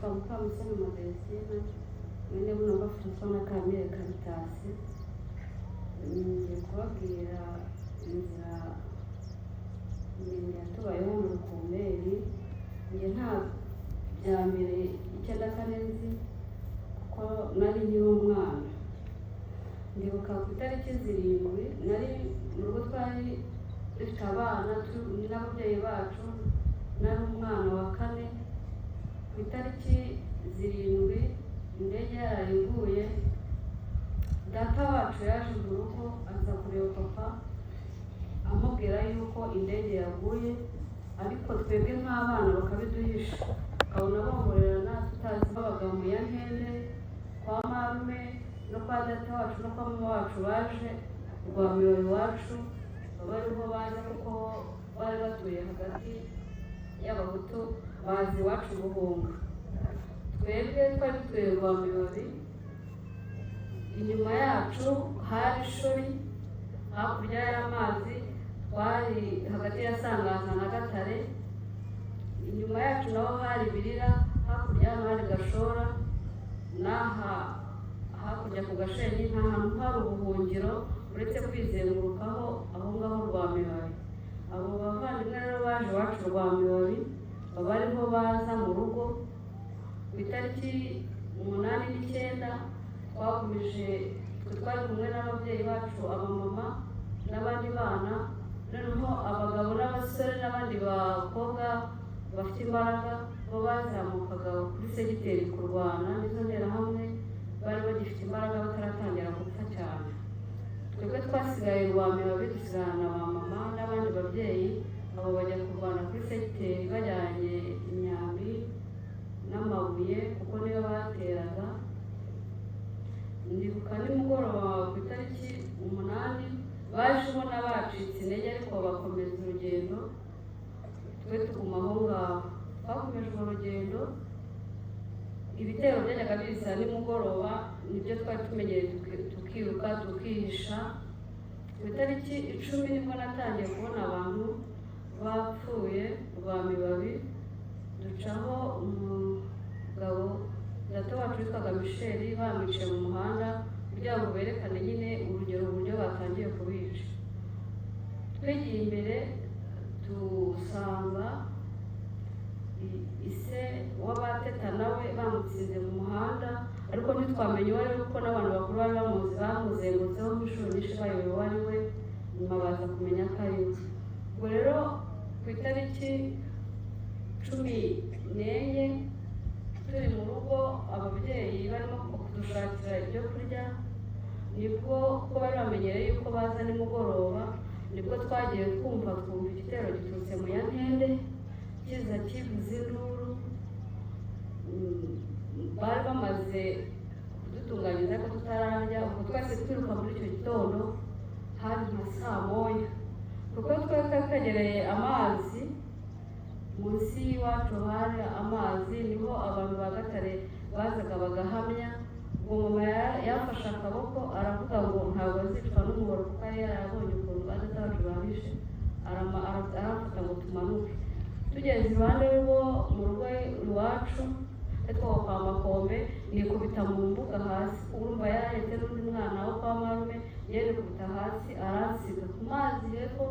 nitwa Mukamusoni Modestine mwene buno bafashwa na Kamire Caritas. Ngiye kubabwira inzira yatubayeho mu Rukumberi. Nge nta bya mbere icyenda kane nzi kuko nari nkiri umwana. Ndibuka ku itariki 7 nari mu rugo, twari dufite abana n'ababyeyi bacu, nari umwana wa 4. Ku itariki 7 indege yarayiguye, data wacu yaje mu rugo aza kureba papa amubwira yuko indege yaguye, ariko twebwe nk'abana bakabiduhisha, abona bahorerana tutazi. Babaga mu Yankende kwa marume no kwa data wacu no kwa mama wacu baje Rwamiyoyo iwacu, bariho baje kuko bari batuye hagati y'Abahutu bazi iwacu guhunga. Twebwe twari dutuye Rwamiyoyo, inyuma yacu hari Shori, hakurya y'amazi twari hagati ya Sangaza na Gatare. Inyuma yacu naho hari Birira, hakurya hari Gashora, naha hakurya ku Gashenyi nta hantu hari ubuhungiro uretse kwizengurukaho aho ngaho Rwamiyoyo. Abo bavandimwe rero baje iwacu Rwamiyoyo, baba ariho baza mu rugo. Ku itariki 8 n'Icyenda twakomeje, twari kumwe n'ababyeyi bacu, abamama n'abandi bana, noneho abagabo n'abasore n'abandi bakobwa bafite imbaraga bo bazamukaga kuri segiteri kurwana n'izo nterahamwe, bari bagifite imbaraga bataratangira gupfa cyane. Twebwe twasigaye Rwamiyoyo dusigarana abamama n'abandi babyeyi, abo bajya kurwana kuri segiteri bajyanye imyambi n'amabuye kuko niyo bateraga. Ndibuka nimugoroba ku itariki 8 baje ubona bacitse intege, ariko bakomeza urugendo, twe tuguma aho ngaho. Twakomeje urugendo, ibitero byajyaga biza nimugoroba, nibyo twari tumenyereye, tukiruka tukihisha. Ku itariki 10 nibwo natangiye kubona abantu bapfuye Rwamiyoyo. Ducaho umugabo data wacu witwaga Michel, bamwicaye mu muhanda kugira ngo berekane nyine urugero uburyo batangiye kubica. Twegeye imbere dusanga ise w'abateta nawe bamutsinze mu muhanda, ariko ntitwamenye uwo ari we kuko n'abantu bakuru bari bamuzi, bamuzengurutseho inshuro nyinshi bayobewe uwo ari we, nyuma baza kumenya ko ari we. Ubwo rero ku itariki 14 turi mu rugo, ababyeyi barimo kudushakira ibyo kurya, nibwo ko bari bamenyereye yuko baza nimugoroba, nibwo twagiye twumva igitero giturutse mu Yankende kiza kivuza induru. Bari bamaze kudutunganyiriza ko tutararya, ubwo twese twiruka muri icyo gitondo, hari nka saa moya, kuko twari twegereye amazi. Munsi y'iwacu hari amazi, niho abantu ba Gatare bazaga bagahamya. Ubwo mama yafashe akaboko aravuga ngo ntabwo azicwa n'umuhoro kuko yari yarabonye ukuntu data wacu bahishe, arafata ngo tumanuke. Tugeze iruhande rwo mu rugo iwacu ariko kwa Makombe, nikubita mu mbuga hasi. Urumva yarahetse n'undi mwana wo kwa marume, yerikubita hasi aransiga ku mazi. Hepfo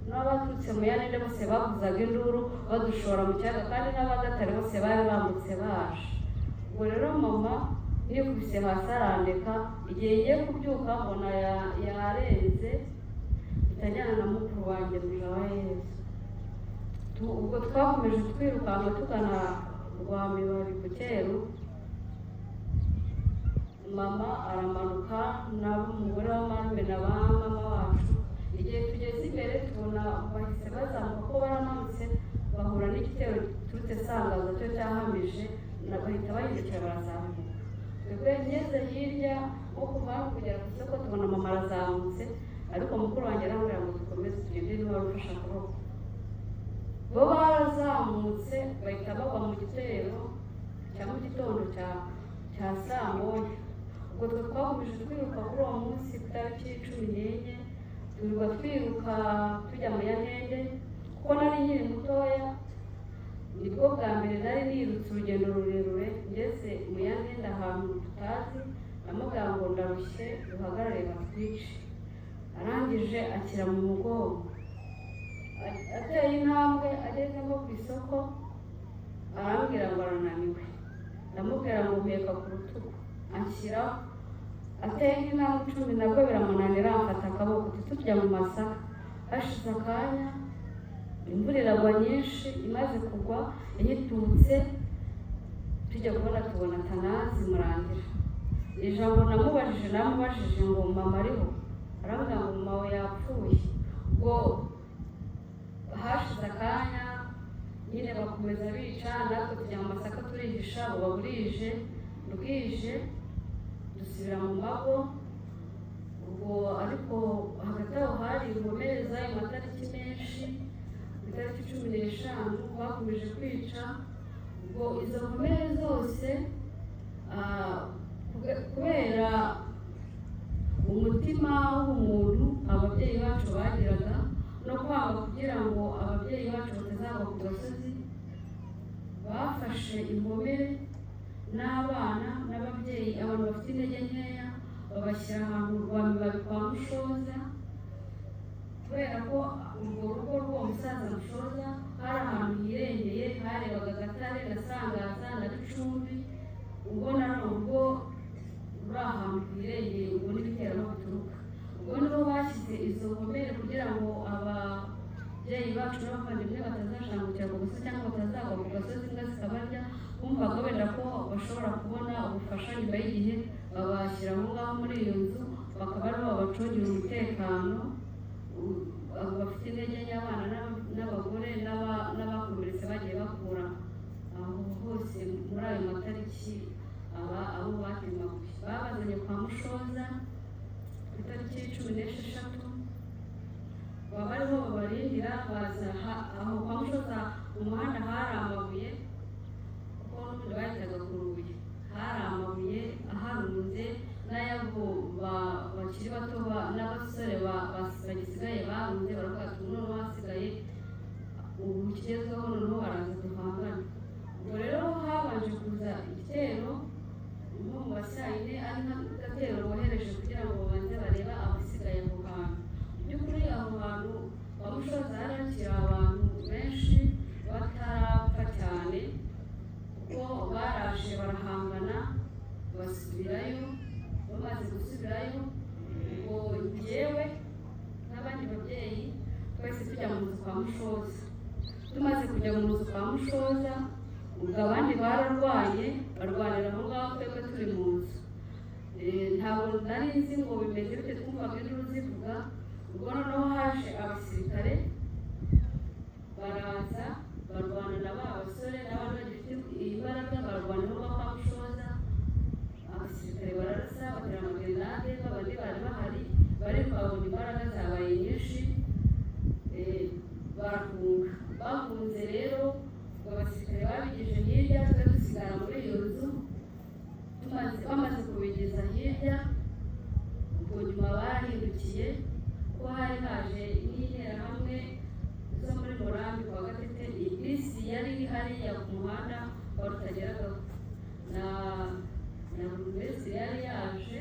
n'abaturutse mu Yankende bose bavuzaga induru badushora mu kiyaga, kandi n'abagatare bose bari bambutse baje. Ubwo rero mama nikubise hasi arandeka. Igihe ngiye kubyuka mbona yarenze, itajyana na mukuru wanjye Mujawayezu. Ubwo twakomeje twirukanka tugana Rwamiyoyo ku Cyeru. Mama aramanuka n'umugore wa marume na ba mama wacu. Igihe tugeze imbere tubona bahise bazamuka, ko baramanutse bahura n'igitero giturutse Sangaza cyo cyahamije, bahita bahindukira barazamuka. Twebwe ngeze hirya nko kuva kugera ku isoko tubona mama arazamutse, ariko mukuru wanjye arambwira ngo dukomeze tugende, niba wari ufashe akaboko. Bo barazamutse bahita bagwa mu gitero cya mu gitondo cya saa moya. Ubwo twe twakomeje twiruka kuri uwo munsi ku itariki 14, turiga twiruka tujya mu Yankende, kuko nari nkiri mutoya. Nibwo bwa mbere nari nirutse urugendo rurerure amubwira ngo ndarushye duhagarare batwice. Arangije akira mu mugongo, ateye intambwe ageze nko ku isoko arambwira ngo arananiwe. Ndamubwira ngo mpeka ku rutugu, anshyiraho. Ateye nk'intambwe 10 nabwo biramunanira, amfata akaboko tujya mu masaka. Hashize akanya imvura iragwa nyinshi, imaze kugwa yitutse, tujya kubona tubona Atanazi Murangira. Ijambo namubajije ngo mama ariho? Arambwira ngo mama we yapfuye. Ubwo hashize akanya nyine bakomeza bica, natwe tujya mu masaka turihisha, buba burije. Bwije dusubira mu mago. Ubwo ariko hagati aho hari inkomere z'ayo matariki menshi, ku itariki 15 bakomeje kwica. Ubwo izo nkomere zose kubera umutima w'umuntu ababyeyi bacu bagiraga no kwanga kugira ngo ababyeyi bacu batazagwa ku gasozi, bafashe inkomere n'abana n'ababyeyi, abantu bafite intege nkeya, babashyira ahantu Rwamibabi kwa Mushoza. Kubera ko urwo rugo rw'uwo musaza Mushoza hari ahantu hirengeye, harebaga Gatare na Sangaza na Gicumbi. Ubona ari urugo ruri ahantu hirengeye, ubwo n'ibitero bituruka. Ubwo nibo bashyize izo nkomere kugira ngo ababyeyi bacu n'abavandimwe batazashangukira ku gasozi cyangwa batazagwa ku gasozi imbwa zikabarya. Bumvaga wenda ko bashobora kubona ubufasha nyuma y'igihe, babashyira aho ngaho muri iyo nzu, bakaba aribo babacungira umutekano. Bafite intege nke, abana n'abagore n'abakomeretse bagiye bakura aho hose muri ayo matariki abo batemaguye. Babazanye kwa Mushoza ku itariki 16, baba ariho babarindira. Baza aho kwa Mushoza mu muhanda hari amabuye, kuko n'ubundi bahitaga ku rubuye, hari amabuye aharunze n'ayabo bakiri bato n'abasore bagisigaye barunze. Baravuga ati noneho hasigaye ubu kigezweho, noneho baraza duhangane. Ubwo rero habanje kuza igitero nko mu basayine, ari nk'agatero bohereje kugira ngo babanze bareba abasigaye aho hantu. By'ukuri aho hantu kwa Mushoza harakira abantu benshi batarapfa cyane, kuko baraje barahangana basubirayo. Bamaze gusubirayo, ubwo njyewe n'abandi babyeyi twese tujya mu nzu kwa Mushoza. Tumaze kujya mu nzu kwa Mushoza, ubwo abandi bararwaye barwanira aho ngaho, twebwe turi mu nzu. Ntabwo nari nzi ngo bimeze bite, twumvaga induru zivuga. Ubwo noneho haje abasirikare baraza barwana na ba basore n'abandi bagifite imbaraga, barwanira aho ngaho kwa Mushoza. Abasirikare bararasa, batera amagerenade, babandi bari bahari bari babona imbaraga zabaye nyinshi, barahunga. Bahunze rero, abasirikare babigeje hirya, twe dusigara muri iyo nzu. Bamaze kubigeza hirya, ubwo nyuma barahindukiye, ko hari haje n'interahamwe zo muri Murambi kwa Gatete. Bisi yari iri hariya ku muhanda wa Rutageragaho, na buri wese yari yaje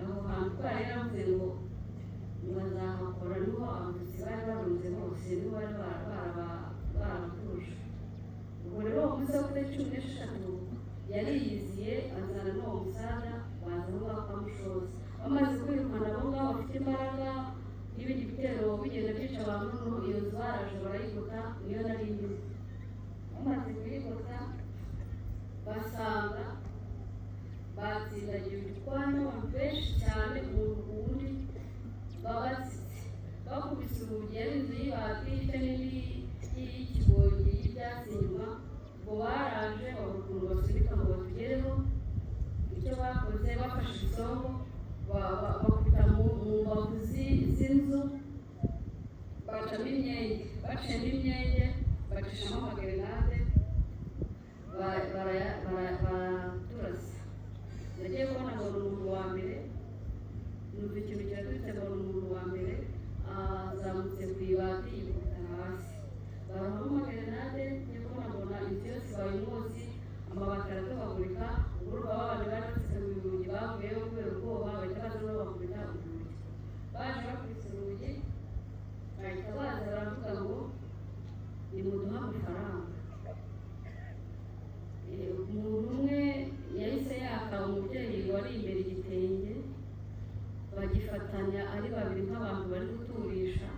aho hantu. Twari yaravuze ngo bazahakora, niho abatutsi bari barunze hose, niho bari barabatuje. Ubwo rero uwo munsi wo kuri 16 yari yiziye, azana n'uwo musaza, baza aho ngaho kwa Mushoza. Bamaze kwirukana abo ngabo bafite imbaraga n'ibindi bitero bigenda byica abantu, noneho iyo nzu baraje barayigota. Niyo nari ndimo. Bamaze kuyigota, basanga batsindagiye utwana abantu benshi cyane, umuntu wundi babatsitse, bakubise urugi. Yari inzu y'ibati ifite n'indi y'ikigonyi y'ibyatsi inyuma. Ubwo baraje babura ukuntu basunika ngo batugereho. Icyo bakoze, bafashe isongo bakubita mu mbavu z'inzu, bacamo imyenge. Baciyemo imyenge, bacishamo amagerenade, baraturasa. Nagiye kubona ngo ni umuntu wa mbere, numva ikintu kiratutse ngo ni umuntu wa mbere, azamutse ku ibati yikubita hasi. Barohamo amagerenade, ngiye kubona mbona inzu yose ibaye umwotsi, amabati aratobagurika. Ubwo babandi bari bafite mu rugi bavuyeho kubera ubwoba bahita baza no bakubita urugi. Baje bakubise urugi bahita baza baravuga ngo nimuduhe amafaranga. Umuntu umwe yahise yaka umubyeyi wari imbere igitenge, bagifatanya ari babiri nk'abantu bari guturisha.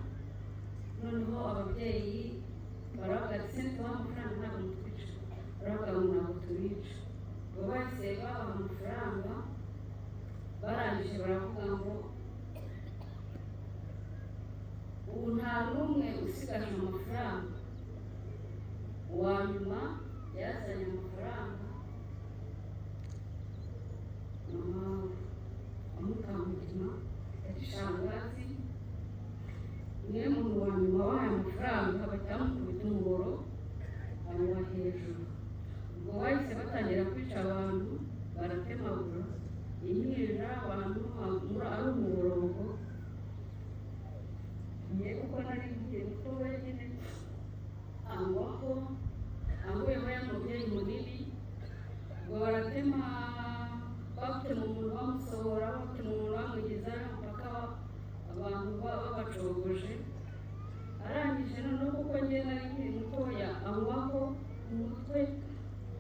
Noneho ababyeyi baravuga ati se tubahe amafaranga ntabwo mutwica. Baravuga ngo ntabwo tubica. Ngo bahise babaha amafaranga, barangije baravuga ngo ubu nta n'umwe usigaje amafaranga. Uwa nyuma yazanye amafaranga amukamutima ati shangazi, niwe muntu wa nyuma wahaye amafaranga, bahita bamukubita umuhoro amuha hejuru. Ubwo bahise batangira kwica abantu, baratemagura impinja, abantu ari umurongo. Ngiye kuko nari ngiye kuko wenyine angwaho anguyeho ya mubyeyi munini. Ubwo baratema, batema umuntu bamusohora, batema umuntu bamwigizayo mpaka abantu babacogoje. Arangije noneho kuko njye nari nkiri mutoya angwaho umutwe,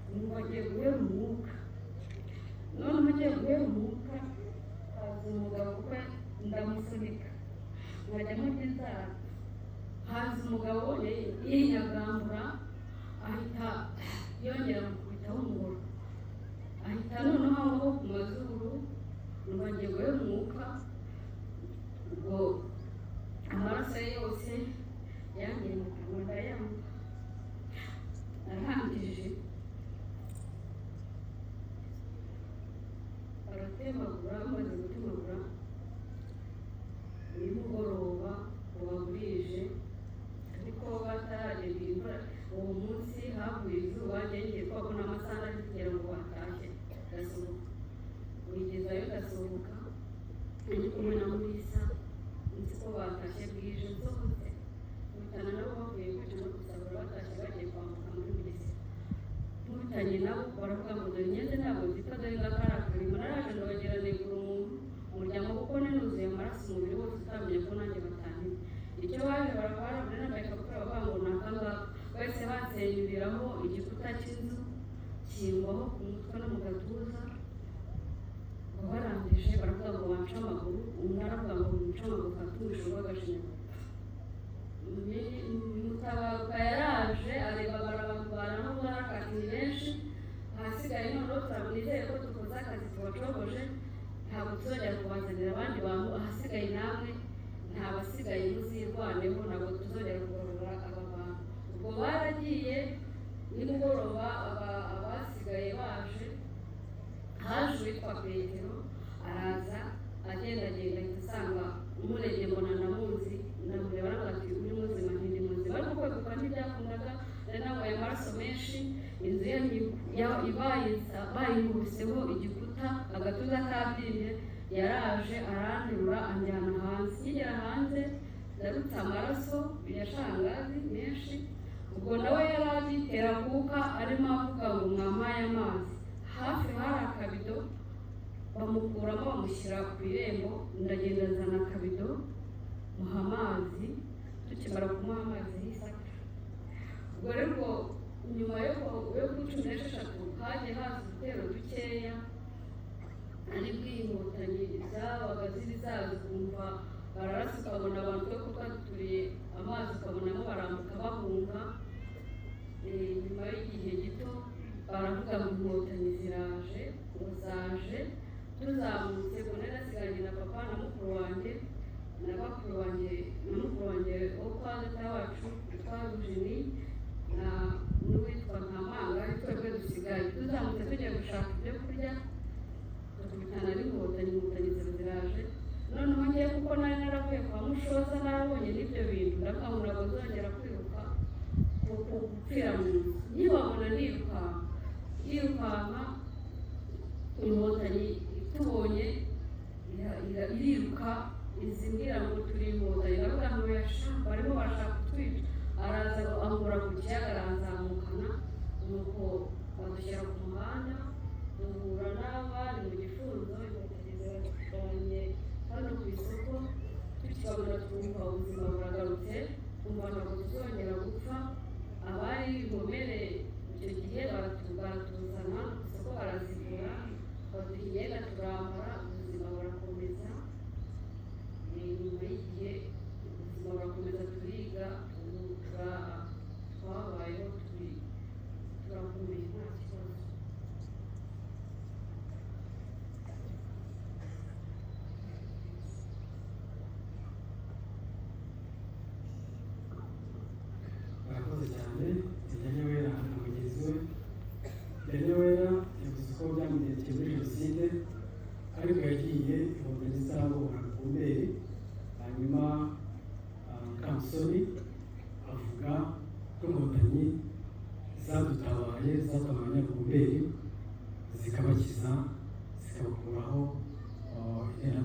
numva agiye guhera umwuka. Noneho agiye guhera umwuka, haza umugabo kuko ndamusunika nkajya murya inzara. Haza umugabo yinyagambura, ahita yongera mukubitaho umuhoro, ahita noneho amaboko ku mazuru, numva agiye guhera umwuka. Ubwo amaraso ye yose yangiye mu kanwa ndayanywa. Arangije baratemagura, bamaze gutemagura nimugoroba uba burije, ariko bataragenda imvura. Uwo munsi havuye izuba, ngiye twabona amasaha ari kugera ngo batashye gasohoka. Wigezayo gasohoka ndi kumwe na Mulisa, nzi ko batashye bwije nsohotse nkubitana nabo bavuye kwica no gusabura, batashye bagiye kwambuka muri Mulisa. Nkubitanye nabo baravuga ngo dore ngeze ntabwo zipfa, dore ngakarakari naraje ndabagera negura umuntu umuryango kuko ninuzuye amaraso umubiri wose utamenya ko nanjye bataniye. Icyo baje barabarabura nambaye ikabutura bavuga ngo ni akangaka. Bahise bansenyuriraho igikuta cy'inzu kingwaho ku mutwe no mu gatuza. Ngo barangije baravuga ngo wanca amaguru, umwe aravuga ngo munca amaguru katumisha urw'agashinyaguro. Mutabaruka yaraje areba abantu banaho barakatiye benshi, ahasigaye noneho turabonizeye ko dukoze akazi tubacogoje, ntabwo tuzongera kubazanira abandi bantu. Ahasigaye namwe nta basigaye muzirwaneho, ntabwo tuzongera kugarura aba bantu. Ubwo baragiye, nimugoroba abasigaye baje, haje uwitwa Petero araza agendagenda, ahita asanga umurenge mbona namuzi, ndamureba aravuga ati uri muzima? Ndi muzima. Ariko kweguka ntibyakundaga, nari nanyweye amaraso menshi, inzu bayihubiseho igikuta, agatuza kabyimbye. Yaraje aranterura anjyana hanze. Nkigera hanze ndarutse amaraso ya shangazi menshi. Ubwo nawe yari agitera kuka arimo avuga ngo mwampaye amazi. Hafi hari akabido, bamukuramo bamushyira ku irembo. Ndagenda nzana akabido muha amazi, tukimara kumuha amazi y'isaka. Ubwo rero nyuma yo ku 16 hagiye haza udutero dukeya, ari bw'inkotanyi zabaga ziri zazi kumva bararasa, ukabona abantu ko twaturiye amazi ukabonamo barambuka bahunga. Nyuma y'igihe gito baravuga ngo inkotanyi ziraje, ngo zaje. Tuzamutse ngo nari nasigaranye na papa na mukuru wanjye na bakuru wanjye na mukuru wanjye wo kwa data wacu witwa Rujini n'uwitwa Nkamanga, ari twebwe dusigaye. Tuzamutse tugiye gushaka ibyo kurya, tukubitana n'inkotanyi. Inkotanyi ziba ziraje. Noneho ngiye kuko nari naravuye kwa Mushoza, narabonye n'ibyo bintu, ndavuga ngo ntabwo nzongera kwiruka gupfira mu nzu. Nkibabona yirukanka, inkotanyi itubonye iriruka izimbwira ngo turi inkotanyi. Ndavuga ngo barimo barashaka kutwica. Araza ankura ku kiyaga, aranzamukana, nuko badushyira ku muhanda, duhura n'abari mu gifunzo. ko byamugendekeye muri jenoside, ariko yagiye inkotanyi zitarabohora Rukumberi. Hanyuma Kamusoni avuga ko inkotanyi zadutabaye, zatabaye Rukumberi, zikabakiza, zikabakuraho intera